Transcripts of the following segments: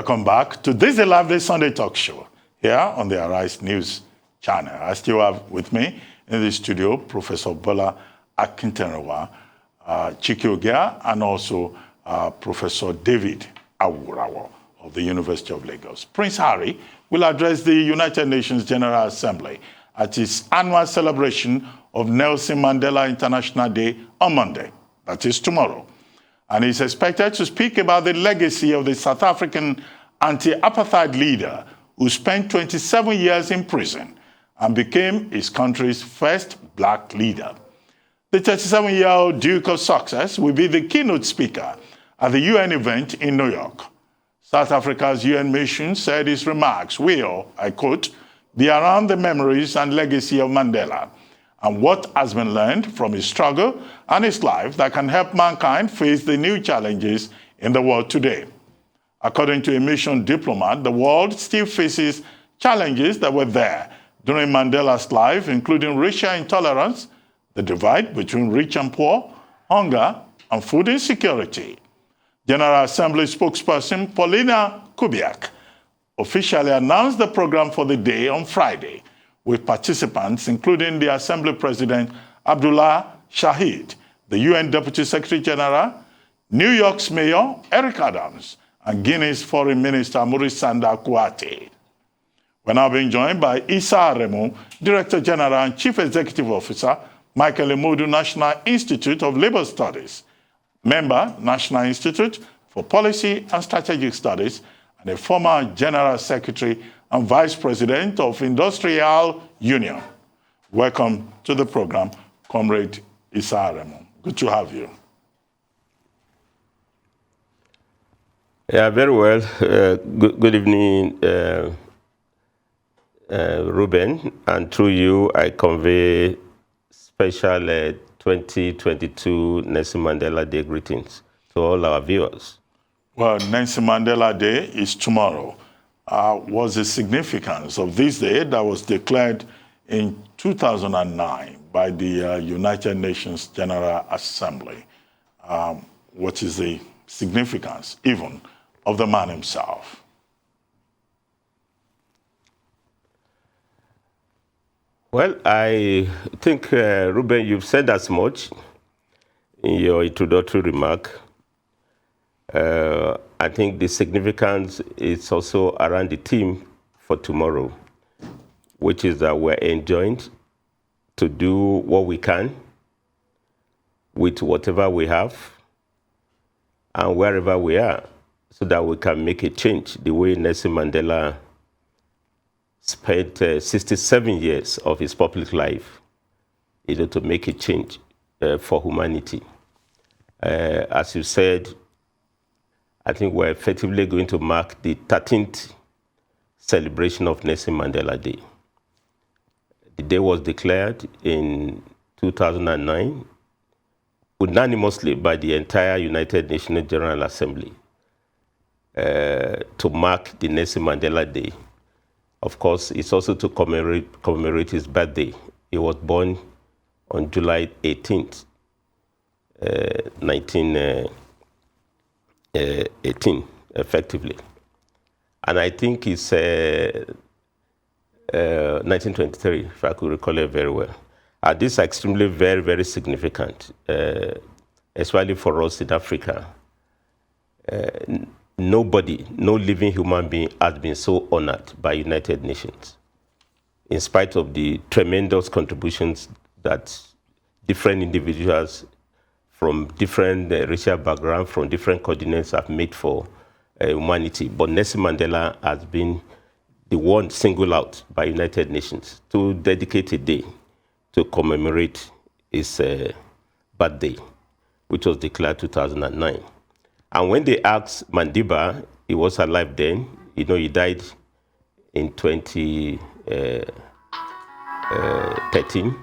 Welcome back to this Lively Sunday Talk Show here on the Arise News channel. I still have with me in the studio Professor Bola Akintenrewa, Chike Ogea, and also Professor David Awurawo of the University of Lagos. Prince Harry will address the United Nations General Assembly at its annual celebration of Nelson Mandela International Day on Monday, that is tomorrow. And he's expected to speak about the legacy of the South African anti-apartheid leader who spent 27 years in prison and became his country's first black leader. The 37-year-old Duke of Sussex will be the keynote speaker at the UN event in New York. South Africa's UN mission said his remarks will, I quote, be around the memories and legacy of Mandela and what has been learned from his struggle and his life that can help mankind face the new challenges in the world today. According to a mission diplomat, the world still faces challenges that were there during Mandela's life, including racial intolerance, the divide between rich and poor, hunger, and food insecurity. General Assembly spokesperson Paulina Kubiak officially announced the program for the day on Friday, with participants including the Assembly President Abdullah Shahid, the UN Deputy Secretary General, New York's Mayor Eric Adams, and Guinea's Foreign Minister Maurice Sanda Kouate. We're now being joined by Issa Aremu, Director General and Chief Executive Officer, Michael Emodu National Institute of Labour Studies, member, National Institute for Policy and Strategic Studies, and a former General Secretary and Vice President of Industrial Union. Welcome to the program, Comrade Issa Aremu. Good to have you. Yeah, very well. Good evening, Ruben. And through you, I convey special 2022 Nelson Mandela Day greetings to all our viewers. Well, Nelson Mandela Day is tomorrow. What's the significance of this day that was declared in 2009 by the United Nations General Assembly? What is the significance, even, of the man himself? Well, I think, Ruben, you've said as much in your introductory remark. I think the significance is also around the theme for tomorrow, which is that we're enjoined to do what we can with whatever we have and wherever we are, so that we can make a change the way Nelson Mandela spent 67 years of his public life, to make a change for humanity. As you said, I think we're effectively going to mark the 13th celebration of Nelson Mandela Day. The day was declared in 2009 unanimously by the entire United Nations General Assembly to mark the Nelson Mandela Day. Of course, it's also to commemorate his birthday. He was born on July 18th, 1918, effectively. And I think it's 1923, if I could recall it very well. And this is extremely very, very significant, especially for us in Africa. Nobody, no living human being has been so honored by United Nations, in spite of the tremendous contributions that different individuals from different racial backgrounds, from different continents have made for humanity. But Nelson Mandela has been the one singled out by United Nations to dedicate a day to commemorate his birthday, which was declared 2009. And when they asked Mandiba, he was alive then, he died in 2013.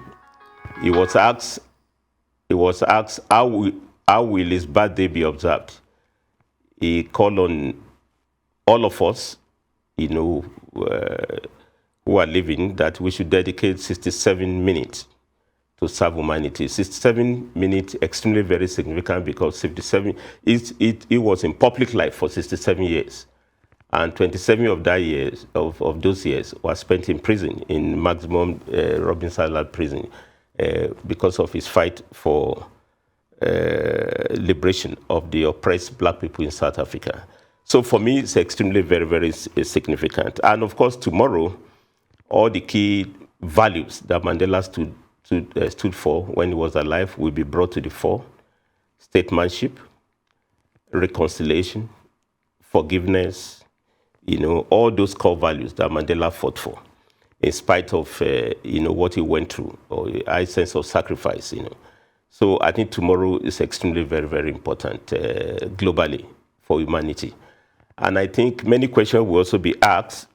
He was asked how will his birthday be observed. He called on all of us, who are living, that we should dedicate 67 minutes to serve humanity. 67 minutes, extremely very significant, because 57, it was in public life for 67 years. And 27 of those years were spent in prison, in maximum Robinson Island prison, because of his fight for liberation of the oppressed black people in South Africa. So for me, it's extremely very, very significant. And of course, tomorrow, all the key values that Mandela stood for when he was alive will be brought to the fore. Statesmanship, reconciliation, forgiveness, all those core values that Mandela fought for, in spite of, what he went through, or a high sense of sacrifice, So I think tomorrow is extremely very, very important globally for humanity. And I think many questions will also be asked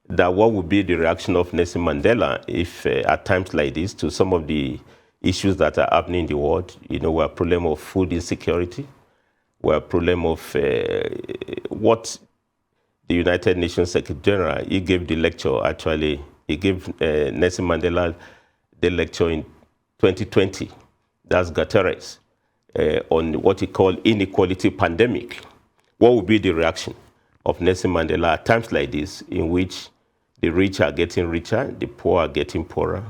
that what would be the reaction of Nelson Mandela if at times like this to some of the issues that are happening in the world, we're a problem of food insecurity, we're a problem of what the United Nations Secretary General, he gave the lecture actually, he gave Nelson Mandela the lecture in 2020, that's Guterres, on what he called inequality pandemic. What would be the reaction of Nelson Mandela at times like this, in which the rich are getting richer, the poor are getting poorer?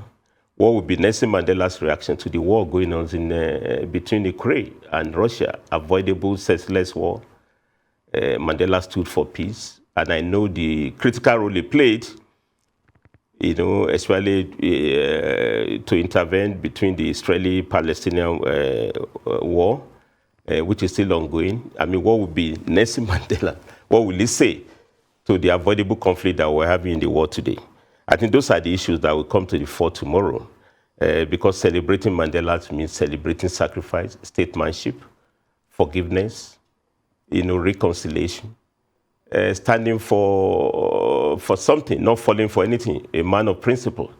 What would be Nelson Mandela's reaction to the war going on between Ukraine and Russia, avoidable, senseless war? Mandela stood for peace, and I know the critical role he played, especially to intervene between the Israeli-Palestinian war, which is still ongoing. I mean, what would be Nelson Mandela? What will he say to the avoidable conflict that we're having in the world today? I think those are the issues that will come to the fore tomorrow, because celebrating Mandela means celebrating sacrifice, statesmanship, forgiveness, reconciliation, standing for something, not falling for anything, a man of principle.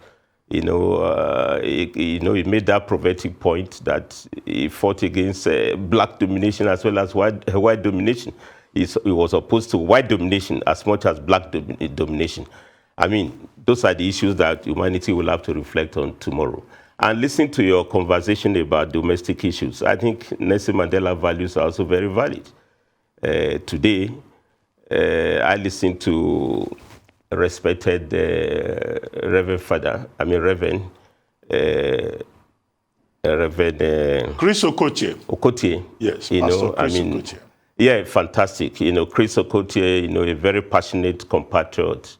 He made that prophetic point that he fought against black domination as well as white domination. He was opposed to white domination as much as black domination. I mean, those are the issues that humanity will have to reflect on tomorrow. And listening to your conversation about domestic issues, I think Nelson Mandela values are also very valid. Today, I listened to respected Reverend Chris Okotie. Yes, Pastor Chris Okotie. Yeah, fantastic. Chris Okotie, a very passionate compatriot.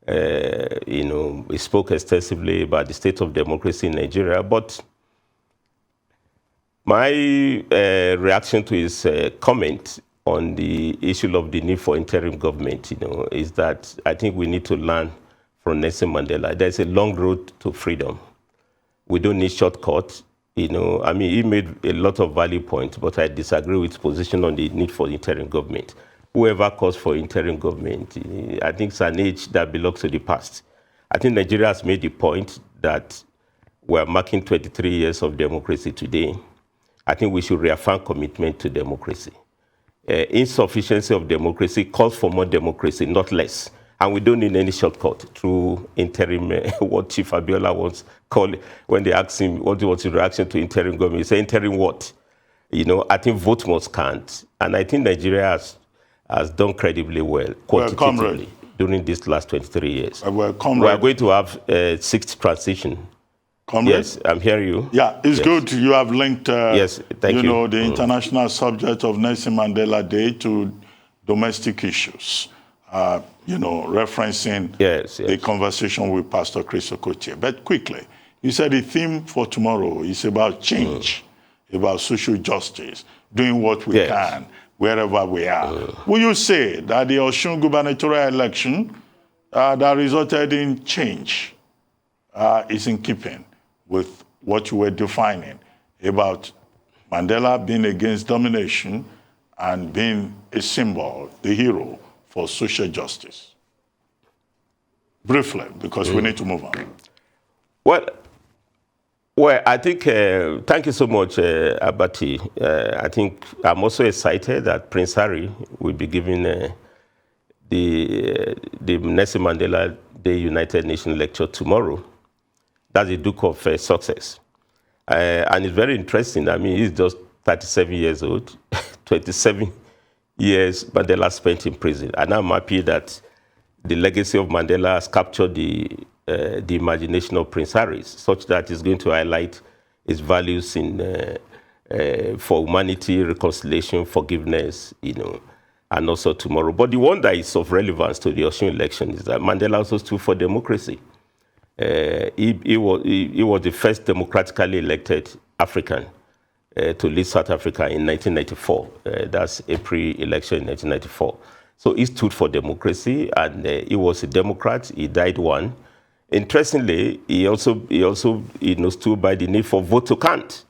He spoke extensively about the state of democracy in Nigeria. But my reaction to his comment on the issue of the need for interim government, is that I think we need to learn from Nelson Mandela. There's a long road to freedom. We don't need shortcuts. He made a lot of value points, but I disagree with his position on the need for interim government. Whoever calls for interim government, I think it's an age that belongs to the past. I think Nigeria has made the point that we're marking 23 years of democracy today. I think we should reaffirm commitment to democracy. Insufficiency of democracy calls for more democracy, not less. And we don't need any shortcut through interim, what Chief Abiola once called it, when they asked him what was his reaction to interim government. He said, interim what? I think vote must count. And I think Nigeria has done credibly well, quantitatively, during these last 23 years. We are going to have a sixth transition. Comrade? Yes, I'm hearing you. Yeah, it's good you have linked yes, thank you. The international subject of Nelson Mandela Day to domestic issues, referencing the conversation with Pastor Chris Okotie. But quickly, you said the theme for tomorrow is about change, about social justice, doing what we can, wherever we are. Will you say that the Osun gubernatorial election that resulted in change is in keeping with what you were defining about Mandela being against domination and being a symbol, the hero for social justice? Briefly, because we need to move on. Well, I think, thank you so much, Abati. I think I'm also excited that Prince Harry will be giving the Nelson Mandela Day United Nations lecture tomorrow. That's the Duke of Success. And it's very interesting. I mean, he's just 37 years old, 27 years Mandela spent in prison. And I'm happy that the legacy of Mandela has captured the imagination of Prince Harris, such that it's going to highlight his values for humanity, reconciliation, forgiveness, and also tomorrow. But the one that is of relevance to the Osun election is that Mandela also stood for democracy. He was the first democratically elected African to lead South Africa in 1994. That's April election in 1994. So he stood for democracy, and he was a Democrat. He died one. Interestingly, he also stood by the need for vote to count,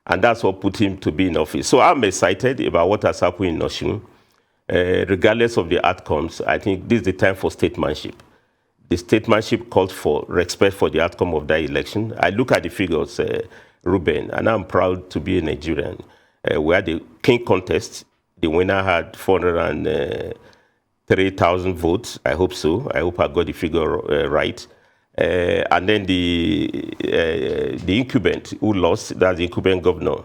and that's what put him to be in office. So I'm excited about what has happened in Osun. Regardless of the outcomes, I think this is the time for statesmanship. The statesmanship called for respect for the outcome of that election. I look at the figures, Ruben, and I'm proud to be a Nigerian. We had the King contest. The winner had 403,000 votes. I hope so. I hope I got the figure right. And then the incumbent who lost, that's the incumbent governor,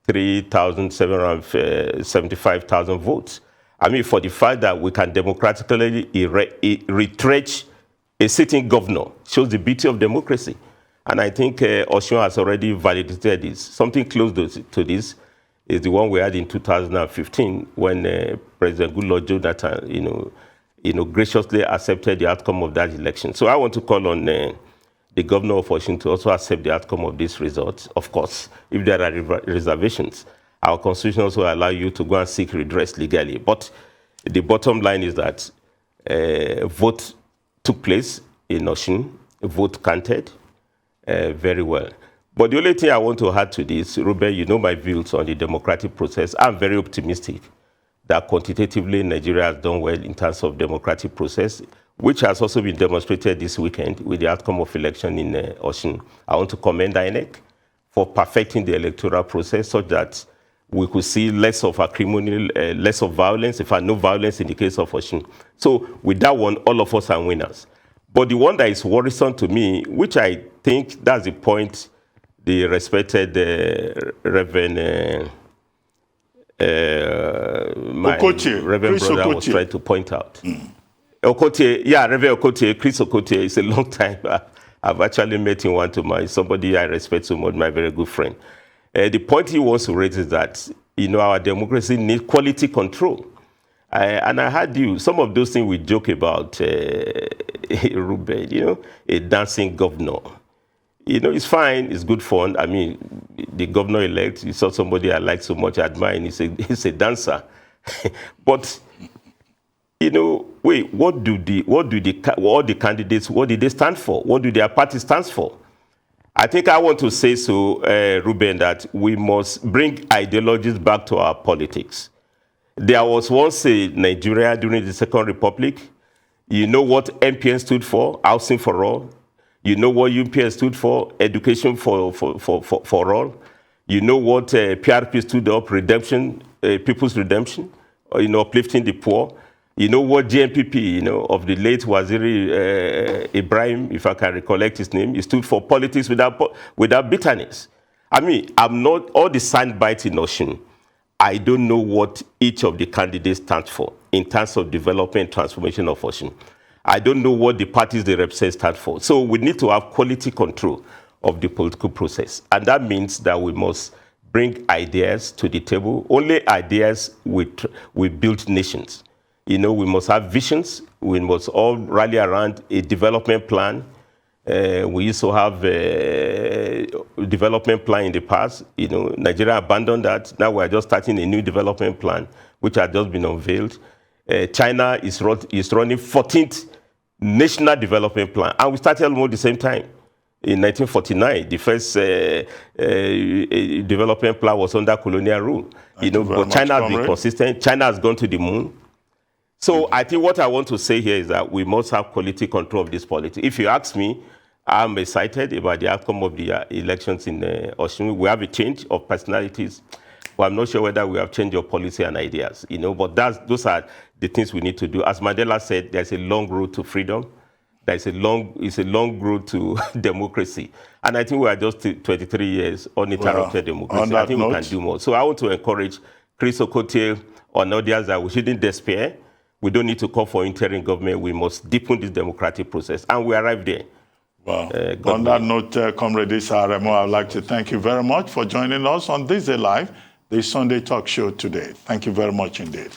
3,775,000 votes. I mean, for the fact that we can democratically retrench a sitting governor shows the beauty of democracy. And I think Osun has already validated this. Something close to this is the one we had in 2015 when President Goodluck Jonathan, graciously accepted the outcome of that election. So I want to call on the governor of Osun to also accept the outcome of this result. Of course, if there are reservations, our constitution also allows you to go and seek redress legally. But the bottom line is that vote took place in Osun, vote counted very well. But the only thing I want to add to this, Ruben, you know my views on the democratic process. I'm very optimistic that quantitatively Nigeria has done well in terms of democratic process, which has also been demonstrated this weekend with the outcome of election in Osun. I want to commend INEC for perfecting the electoral process such that we could see less of acrimony, less of violence, in fact, no violence in the case of Osun. So with that one, all of us are winners. But the one that is worrisome to me, which I think that's the point the respected Reverend Reverend brother was trying to point out. Okotie, yeah, Reverend Okotie, Chris Okotie, it's a long time. I've actually met him one-to-one. Somebody I respect so much, my very good friend. The point he wants to raise is that, our democracy needs quality control. And I heard some of those things we joke about, Ruben, a dancing governor. It's fine, it's good fun. I mean, the governor-elect, you saw somebody I like so much, I admire, and he's a dancer. But, wait, what do the candidates, what did they stand for? What do their party stand for? I think I want to say so, Ruben, that we must bring ideologies back to our politics. There was once a Nigeria during the Second Republic. You know what MPN stood for? Housing for all. You know what UPN stood for? Education for all. You know what PRP stood up? Redemption, people's redemption. Uplifting the poor. You know what GNPP, of the late Waziri Ibrahim, if I can recollect his name, he stood for politics without bitterness. I mean, I'm not, all the soundbites in Osun, I don't know what each of the candidates stands for in terms of development and transformation of Osun. I don't know what the parties they represent stand for. So we need to have quality control of the political process. And that means that we must bring ideas to the table. Only ideas will build nations. We must have visions. We must all rally around a development plan. We used to have a development plan in the past. Nigeria abandoned that. Now we're just starting a new development plan, which has just been unveiled. China is running 14th National Development Plan. And we started almost the same time. In 1949, the first development plan was under colonial rule. But China has been consistent. China has gone to the moon. So I think what I want to say here is that we must have quality control of this politics. If you ask me, I'm excited about the outcome of the elections in Osun. We have a change of personalities, but I'm not sure whether we have change of policy and ideas. But those are the things we need to do. As Mandela said, there's a long road to freedom. It's a long road to democracy. And I think we are just 23 years uninterrupted democracy. I think we can do more. So I want to encourage Chris Okotie, on others that we shouldn't despair. We don't need to call for interim government. We must deepen this democratic process. And we arrived there. Well, on that note, Comrade Issa Aremu, I'd like to thank you very much for joining us on This Day Live, the Sunday talk show today. Thank you very much indeed.